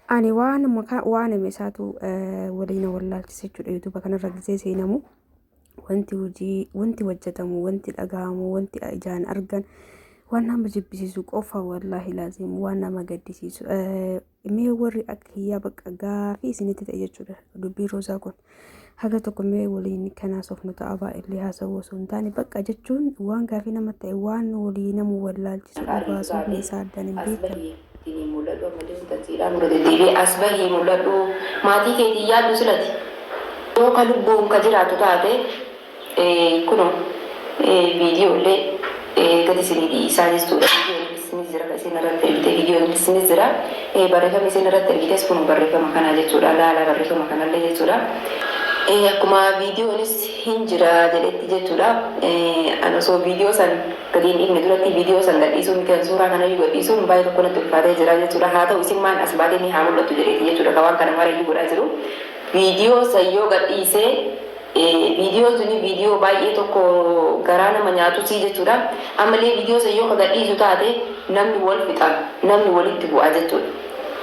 Ani waan meeshaatu waliin wallaalchise jechuudha. YouTube kanarra gisee seenamu wanti hojii, wanti hojjetamu, wanti dhagahamu, wanti ijaan argan waan nama jibbisiisu qofa wallaahi laazim waan nama gaddisiisu. Mee warri akka hiyyaa bakka gaafii isinitti ta'e jechuudha. Dubbii Roozaa kun haga tokko mee waliin kanaas of nu ta'a baay'ee haasawuu osoo hin taane bakka jechuun waan gaafii nama ta'e waan walii namu wallaalchisu dhugaasuuf isaa addaan hin beekamu. Mul'atu ammallee tajaajila mudate as bahii mul'atu maatii keetii yaaddu silati yoo ka lubbuun ka jiraatu taate kuno viidiyoolee gadi isinii isaanis tuudha viidiyoon isinis jira isin irratti ergite viidiyoon isinis jira barreeffama isin irratti ergites kun barreeffama kana jechuudha laala barreeffama kanallee jechuudha. Akkuma viidiyoonis hin jira jedhetti jechuudha. Ana osoo viidiyoo san gadiin dhimme duratti viidiyoo san gadhiisuun kan suuraa kana gadhiisuun baay'ee tokko natti ulfaatee jira jechuudha. Haa ta'u isin maan as baatee ni haa mul'atu jedheeti jechuudha. Ka waan kana marii godhaa jiru. Viidiyoo san yoo gadhiisee viidiyoo suni viidiyoo baay'ee tokko garaa nama nyaatusii jechuudha. Ammallee viidiyoo san yoo ka gadhiisu taate namni wal fixa namni walitti bu'a jechuudha.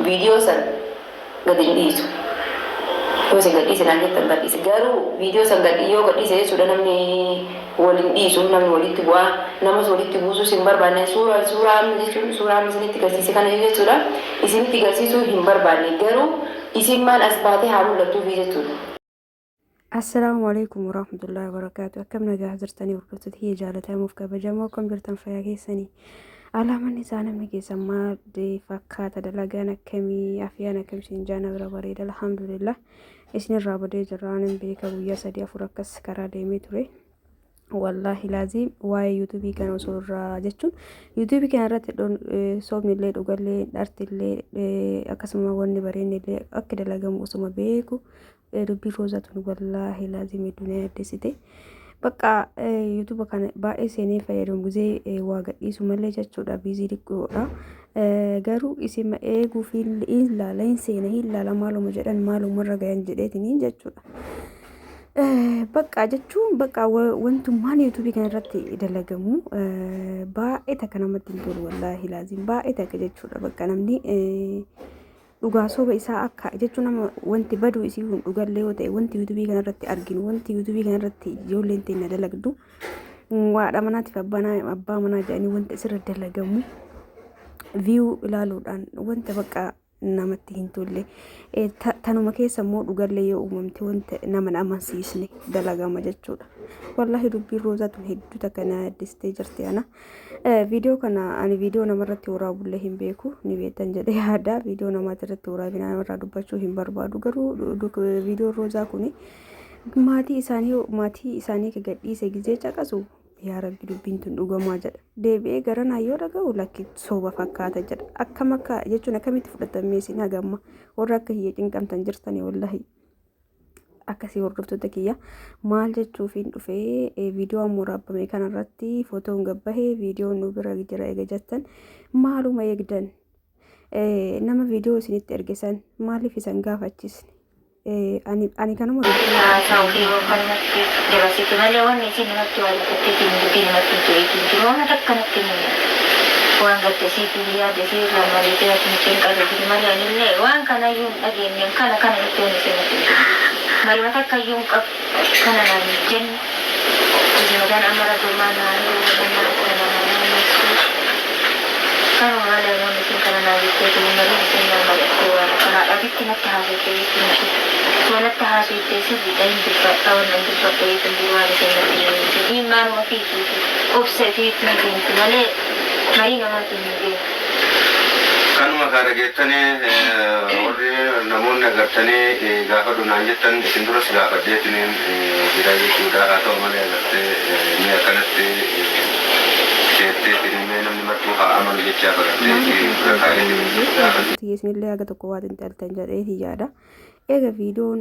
Viidiyoo san gadi hin dhiisu. Yoo isin gadhiise naan jettan gadhiise garuu viidiyoo san yoo gadhiise jechuudha namni waliin dhiisu namni walitti bu'aa namas walitti buusuu hin barbaanne suuraa jechuun suuraa isinitti garsiise kana jechuudha isinitti garsiisuu hin barbaanne garuu isin maan as baatee haa mul'attuufi jechuudha. Assalaamu alaikum warahmatullahi wabarakatuh. Akkam nagaa jirtanii hordoftoota kiyya jaalatamuuf kabajamoo akkam jirtan fayyaa keessanii. Alaamaan isaa namni keessa maal fakkaata dalagaan akkamii afyaan akkamiin jaana bira bareeda alhamdulillah. Isinirraa badee jirraan hin beeka guyyaa 3-4 akkas karaa deemee ture. Wallaahi laazim waa'ee yuutuubii kana osoo irraa jechuun yuutuubii kana irratti soomnillee dhugallee dhartillee akkasuma wanni bareennillee akka dalagamu osuma beeku dubbii Roozaatuun wallaahi laazim dunia addesite. Bakka YouTube kana baay'ee seenee fayyadamu gizee waa gadhiisu malee jechuudha biizii dhiqqoodha. Garuu isin eeguu fi ilaala hin seene ilaala maaluma jedhan maaluma irra gayan jedheetiniin jechuudha. Bakka jechuun bakka wantummaan YouTube kana irratti dalagamu baay'ee takka namatti hin tolu wallaahi laazim baay'ee takka jechuudha. Bakka namni dhugaa soba isaa akka jechuun nama wanti baduu isii kun dhugallee yoo ta'e wanti YouTube kana irratti arginu wanti YouTube kana irratti ijoolleen teenya dalagdu waadha manaatiif abbaa manaa jedhanii wanta isirra dalagamu view ilaaluudhaan wanta bakka namatti hin tolle tanuma keessa immoo dhugallee yoo uumamte wanta nama amansiisne dalagama jechuudha. Wallahi dubbiin Roozaatuun hedduu takka na addistee jirti ana. Viidiyoo kana ani viidiyoo namarratti waraabullee hin beeku ni beektan jedhee yaada viidiyoo namarratti waraabina namarraa dubbachuu hin barbaadu garuu viidiyoo Roozaa kuni maatii isaanii ka gadhiise gizee caqasu yaa rabbi dubbiin tun dhugamaa jedha deebi'ee gara naayyoo dhaga'u lakki sooba fakkaata jedha akkam akka jechuun akkamitti fudhatamee isin hagamma warra akka hiyya cinqamtan jirtanii wallahi akkasii hordoftoota kiyya maal jechuufiin dhufee viidiyoo ammoo raabame kanarratti footoon gabbahee viidiyoon nu bira jira eega jettan maaluma eegdan nama viidiyoo isinitti ergisan maaliif isan gaafachisne ani kanuma Saudi kanatti dabasitu malee wanni isin namatti walitti dubbii namatti jiru waan akkanatti waan gaddisiisu yaadasii lammalee jiraatu cinqatu malee anillee waan kanayyuu dhageenye kana itti isin Marima takkayyuun qab kana naan jennu ijoolleen amara durmaa kanuma malee waan isin kana naan jettee marii isin nama jettee waan kanaa dhabitti natti haasofte jechuun natti haasofte sirriidha hin dubbadha waan dubbadha jechuun waan isin natti jedhiin maanuma fiitu obsa fiitu ni deemtu malee marii namaatti hin deemtu. Kanuma kana jettanii warri namoonni agartanii gaafa dhunaan jettan isin duras gaafadheetiniin jira jechuudha haa ta'u malee agartee ni akkanatti jettee mee namni martuu haa amanu jechaa barattee isinillee haga tokko waa xinxaltan jedhee yaada. Eega viidiyoon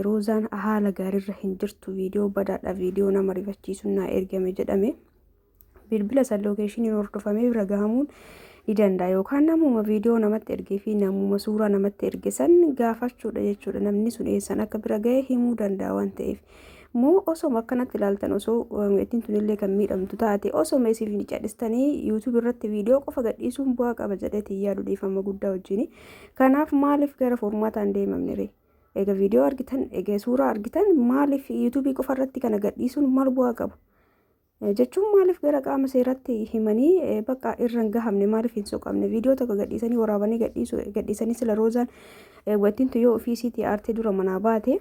Roozaan haala gaariirra hin jirtu viidiyoo badaadha viidiyoo nama rifachiisuun naa ergame jedhame bilbila san lookeeshiniin hordofamee bira gahamuun ni danda'a yookaan namuma viidiyoo namatti ergee fi namuma suuraa namatti erge san gaafachuudha jechuudha namni sun eessan akka bira ga'e himuu danda'a waan ta'eef moo osoo akkanatti ilaaltan osoo ittiin tunillee kan miidhamtu taate osoo meesiif ni cadhistanii YouTube irratti viidiyoo qofa gadhiisuun bu'aa qaba jedheetii yaadu dhiifama guddaa wajjin. Kanaaf maaliif gara formataan deemamne ree? Egaa viidiyoo argitan, egaa suuraa argitan maaliif YouTube qofa irratti kana gadhiisuun maal bu'aa qaba? Jechuun maaliif gara qaama seeratti himanii bakka irra hin gahamne maaliif hin soqamne viidiyoo tokko gadhiisanii waraabanii gadhiisanii sila roozaan wattiin yoo ofiisiitii aartee dura manaa baate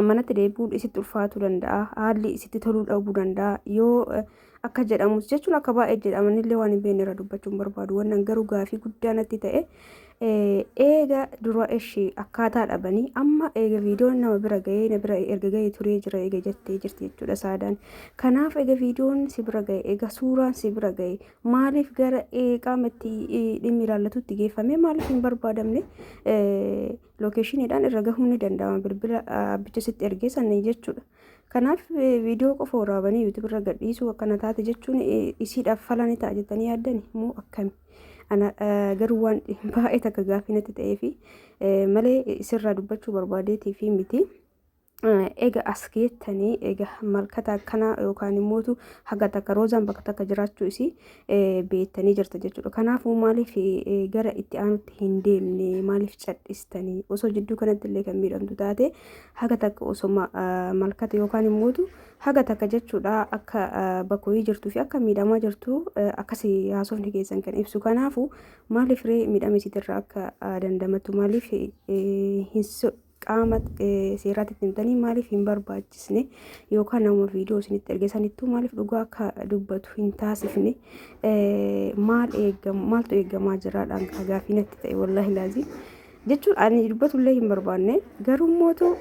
manatti deebi'uun isitti ulfaatuu danda'a, haalli isitti toluu dhabuu danda'a yoo akka jedhamus jechuun akka baay'ee jedhamanillee waan hin beekne irra dubbachuun barbaadu. Wannan garuu gaafii guddaa natti ta'e eega dura ishee akkaataa dhabanii amma eega viidiyoon nama bira ga'ee na bira erga ga'ee turee jira eega jettee jirti jechuudha saadaan. Kanaaf eega viidiyoon si bira ga'e eega suuraan si bira ga'e maaliif gara qaamatti dhimmi ilaallatutti geeffame maaliif hin barbaadamne lookeeshiniidhaan irra gahuun ni danda'ama bilbila abbicha sitti ergee sanni jechuudha. Kanaaf viidiyoo qofa waraabanii YouTube irra gadhiisuu akkana taate jechuun isiidhaaf fala ni ta'a jettanii yaaddani moo akkami? Ana garuu waan baay'ee takka gaafii natti ta'ee fi malee isirraa dubbachuu barbaadeetii fi miti. Eega as geettanii eega malkata akkana yookaan immoo haga takka roozaan bakka takka jiraachuu isii beektanii jirta jechuudha. Kanaafuu maaliif gara itti aanutti hin deemne maaliif cadhistanii osoo jidduu kanatti illee kan miidhamtu taate haga takka osoma malkata yookaan immoo haga takka jechuudha akka bakkooyii jirtuu fi akka miidhamaa jirtu akkasii haasofni keessan kan ibsu. Kanaafuu maaliif ree miidhama isiitirraa akka dandamattu maaliif hin qaama seeraatti himtanii maaliif hin barbaachisne yookaan nama viidiyoo isinitti ergesanittuu maaliif dhugaa akka dubbatu hin taasifne maaltu eeggamaa jiraadhaan gaafii natti ta'e wallaahi laazim jechuun ani dubbatullee hin barbaanne garuu mootu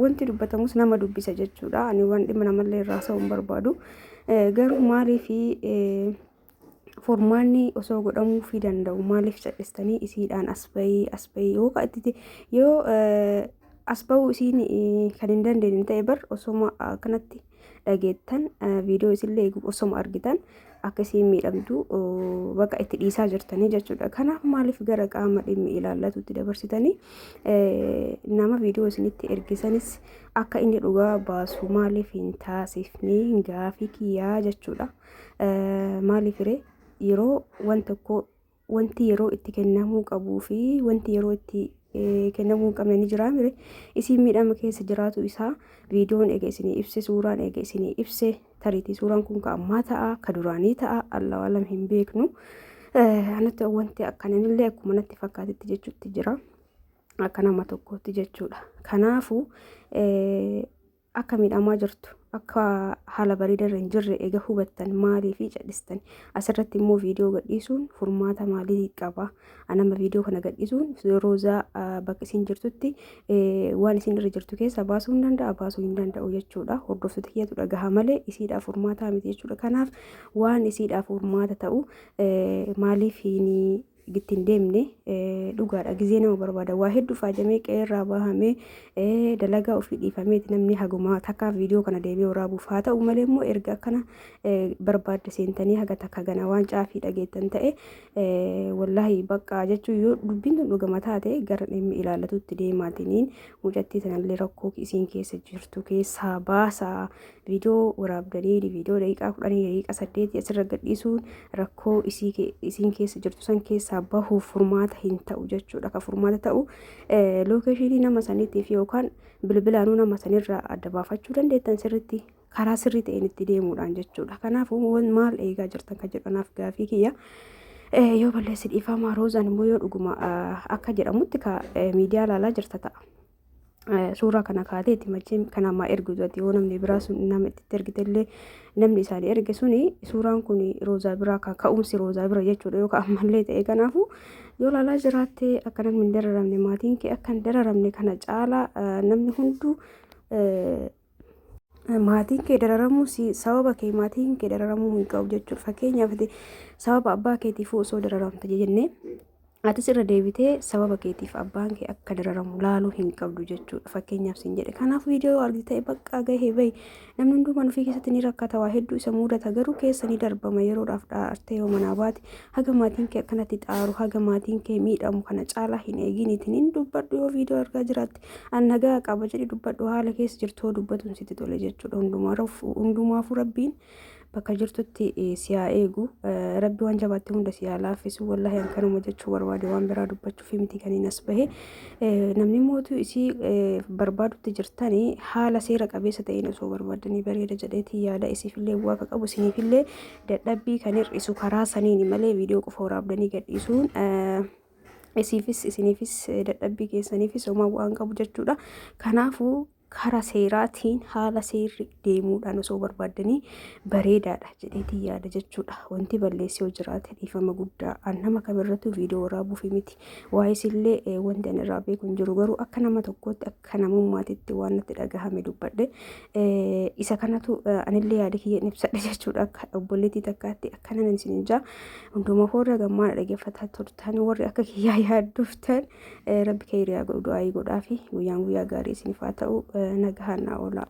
wanti dubbatamus nama dubbisa jechuudha. Ani waan dhimma namallee irraa sa'uu hin barbaadu garuu maaliif formaanni osoo godhamuu fi danda'u maaliif cadhistanii isiidhaan as bahii yoo asba'uu isiin kan hin dandeenye ta'e bar osoma kanatti dhageettan viidiyoo isillee osoma argitan akkasiin miidhamtu bakka itti dhiisaa jirtanii jechuudha. Kanaaf maaliif gara qaama dhimmi ilaallatutti dabarsitanii nama viidiyoo isinitti ergisanis akka inni dhugaa baasu maaliif hin taasifne gaafii kiyyaa jechuudha. Maaliif yeroo wanti yeroo itti kennamuu qabuu fi wanti yeroo itti kennamuu qabne ni jira mire isiin miidhama keessa jiraatu isaa viidiyoon eega isinii ibse suuraan eega isinii ibse tariitii suuraan kun ka ammaa ta'a ka duraanii ta'a Allah walam hin beeknu anatti wanti akkananillee akkuma natti fakkaatetti jechuutti jira akka nama tokkotti jechuudha. Kanaafuu akka miidhamaa jirtu akka haala bareedaa irra hin jirre eega hubattan maalii fi cadhistan asirratti immoo viidiyoo gadhiisuun furmaata maalii qaba? Anama viidiyoo kana gadhiisuun roozaa bakka isin jirtutti waan isin irra jirtu keessa baasuu hin danda'a baasuu hin danda'u jechuudha. Hordoftoota kiyyatu dhagaha malee isiidhaaf furmaata miti jechuudha. Kanaaf waan isiidhaaf furmaata ta'u maaliif hin gittiin deemne dhugaadha gizee nama barbaada waa hedduu faajamee qeerraa bahamee dalagaa ofii dhiifameeti namni haguma takka viidiyoo kana deemee waraabuuf haa ta'u malee immoo erga akkana barbaadda seentanii haga takka gana waan caafii dhageettan ta'e wallaahi bakka jechuun yoo dubbiin tun dhugama taate gara dhimmi ilaallatutti deemaatiniin mucattii sanallee rakkoo isiin keessa jirtu keessaa baasaa viidiyoo waraabdanii viidiyoo daqiiqaa 10 daqiiqaa 8 asirra gadhiisuun rakkoo isiin keessa jirtu san keessa bahuuf furmaata hin ta'u jechuudha. Ka furmaata ta'u lookeeshinii nama saniitiif yookaan bilbilaanuu nama sanirraa adda baafachuu dandeettan sirriitti karaa sirrii ta'een itti deemuudhaan jechuudha. Kanaafuu maal eegaa jirtan kan jedhanaaf gaafii kiyya yoo balleessi dhiifamaa roozaan immoo yoo dhuguma akka jedhamutti ka miidiyaa ilaalaa jirta ta'a. Suuraa kana kaateetti macheen kan ammaa erguutu yoo namni biraa sun nama itti ergitellee namni isaanii erge suni suuraan kun roozaa biraa kan ka'umsi roozaa bira jechuudha yookaan ammallee ta'e. Kanaafuu yoo ilaalaa jiraatte akka namni hin dararamne maatiin kee akka hin dararamne kana caalaa namni hunduu maatiin kee dararamuu sababa kee maatiin kee dararamuu hin qabu jechuudha. Fakkeenyaaf sababa abbaa keetiif osoo dararamte jennee Atis irra deebitee sababa keetiif abbaan kee akka dararamu laaluu hin qabdu jechuudha. Fakkeenyaaf siin jedhe. Kanaaf viidiyoo argitee bakka gahee bahi namni hundumaa ofii keessatti ni rakkata waa hedduu isa mudata garuu keessa ni darbama yeroodhaaf dhaartee yoo manaa baate haga maatiin kee akkanatti xaaru haga maatiin kee miidhamu kana caalaa hin eeginiitiin hin dubbadhu yoo viidiyoo argaa jiraatte an nagaa qaba jedhi dubbadhu haala keessa jirtu dubbatuun sitti tole jechuudha. Hundumaafuu rabbiin bakka jirtutti siyaa eegu rabbi waan jabaatti hunda siyaa laaffisu wallahi an kanuma jechuu barbaade waan biraa dubbachuuf miti kaniin as bahe namni mootuu isii barbaadutti jirtanii haala seera qabeessa ta'een osoo barbaadanii bareeda jedheetii yaada isiifillee bu'aa akka qabu isiniifillee dadhabbii kan hir'isu karaa saniini malee viidiyoo qofa waraabdanii gadhiisuun isiniifis dadhabbii keessaniifis homaa bu'aan qabu jechuudha. Kanaafuu karaa seeraatiin haala seerri deemuudhaan osoo barbaadanii bareedaadha jedheetii yaada jechuudha. Wanti balleessi yoo jiraate dhiifama guddaa an nama kamirrattuu viidiyoo waraabuuf miti. Waayisillee wanti an irraa beeku hin jiru garuu akka nama tokkootti akka namummaatitti waan natti dhagahame dubbadhe isa kanatu anillee yaada kiyya ibsadhe jechuudha. Akka obboleettii takkaatti akkanan isin jaa hunduma hoora gammaadha dhaggeeffataa turtan warri akka kiyyaa yaadduftan rabbi keeriyaa godhu du'aayii godhaa fi guyyaan guyyaa gaarii isiniif haa ta'u. Nagahan na ola.